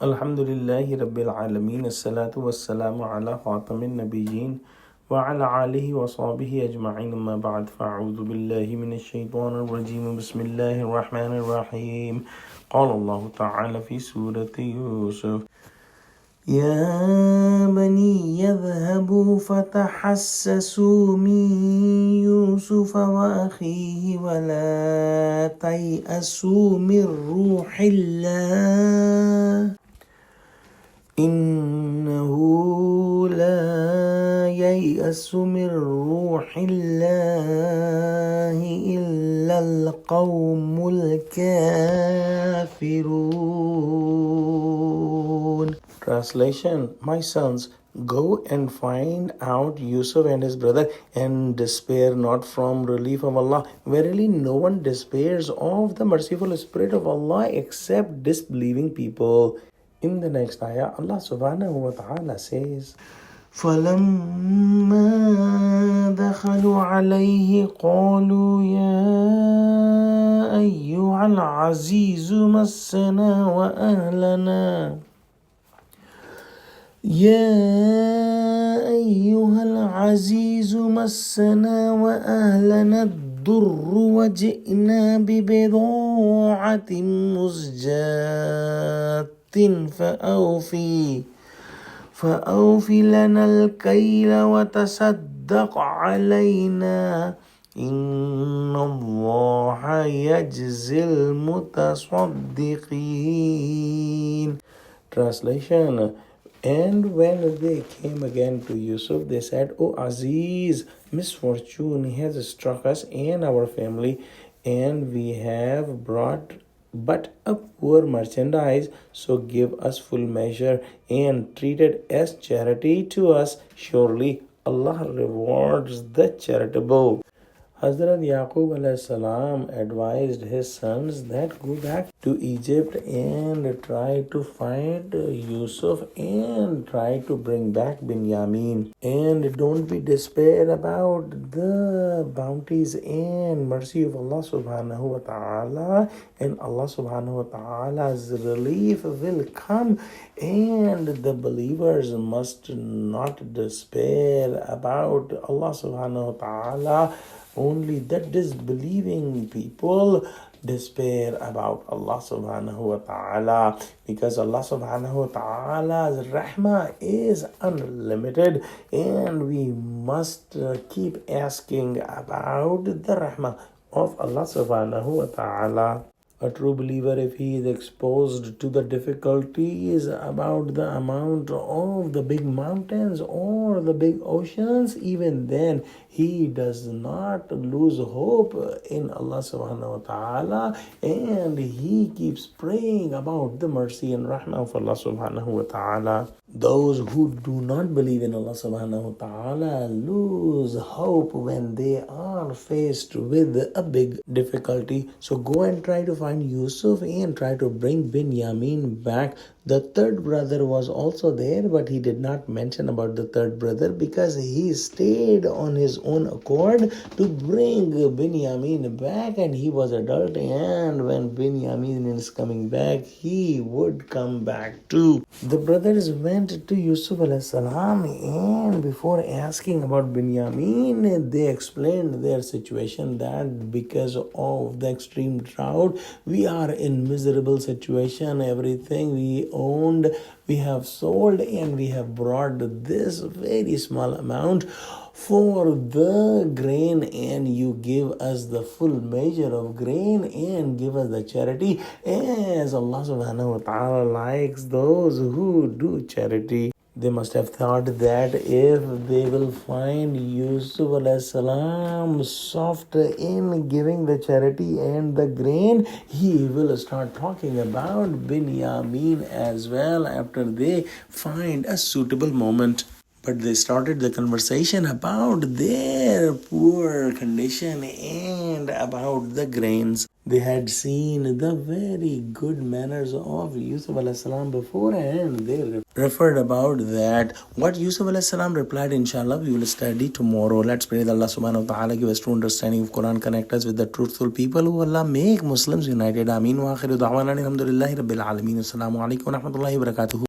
Alhamdulillahi Rabbil Alameen. As-salatu was-salamu ala khatamin nabiyyin wa ala alihi wa sahbihi ajma'in. Amma ba'd. Fa'udhu billahi minash shaitanir rajim. Bismillahir rahmanir rahim. Qala Allah ta'ala fi surati Yusuf. يا بني يذهبوا فتحسسوا من يوسف وأخيه ولا تيأسوا من روح الله إنه لا ييأس من روح الله إلا القوم الكافرون. Translation: My sons, go and find out Yusuf and his brother, and despair not from relief of Allah. Verily, no one despairs of the merciful spirit of Allah except disbelieving people. In the next ayah, Allah subhanahu wa ta'ala says, فَلَمَّا دَخَلُوا عَلَيْهِ قَالُوا يَا أَيُّهَا الْعَزِيزُ مَسَّنَا وَأَهْلَنَا يا أيها العزيز مسنا وأهلنا الضر وجئنا ببضاعة مزجاة فأوف لنا الكيل وتصدق علينا إن الله يجزي المتصدقين. Translation: And when they came again to Yusuf, they said, O Aziz, misfortune has struck us and our family, and we have brought but a poor merchandise, so give us full measure and treat it as charity to us. Surely Allah rewards the charitable. Hazrat Yaqub alayhi salam advised his sons that go back to Egypt and try to find Yusuf and try to bring back Binyamin. And don't be despair about the bounties and mercy of Allah subhanahu wa ta'ala. And Allah subhanahu wa ta'ala's relief will come. And the believers must not despair about Allah subhanahu wa ta'ala. Only the disbelieving people despair about Allah subhanahu wa ta'ala, because Allah subhanahu wa ta'ala's rahmah is unlimited, and we must keep asking about the rahmah of Allah subhanahu wa ta'ala. A true believer, if he is exposed to the difficulties about the amount of the big mountains or the big oceans, even then he does not lose hope in Allah subhanahu wa ta'ala, and he keeps praying about the mercy and rahmah of Allah subhanahu wa ta'ala. Those who do not believe in Allah subhanahu wa ta'ala lose hope when they are faced with a big difficulty. So go and try to find Yusuf and try to bring Binyamin back. The third brother was also there, but he did not mention about the third brother because he stayed on his own accord to bring Binyamin back, and he was adult, and when Binyamin is coming back, he would come back too. The brothers went to Yusuf alayhi salam, and before asking about Binyamin, they explained their situation, that because of the extreme drought, we are in miserable situation. Everything we owned, we have sold, and we have brought this very small amount for the grain, and you give us the full measure of grain and give us the charity, as Allah subhanahu wa ta'ala likes those who do charity. They must have thought that if they will find Yusuf alayhi salam soft in giving the charity and the grain, he will start talking about Binyamin as well after they find a suitable moment. But they started the conversation about their poor condition and about the grains. They had seen the very good manners of Yusuf alayhi salam before, and they referred about that. What Yusuf alayhi salam replied, inshallah, we will study tomorrow. Let's pray that Allah subhanahu wa ta'ala give us true understanding of Quran, connect us with the truthful people who Allah make Muslims united. Ameen wa akhiru da'wana alhamdulillahi rabbil alameen. Assalamu alaikum wa rahmatullahi wa barakatuh.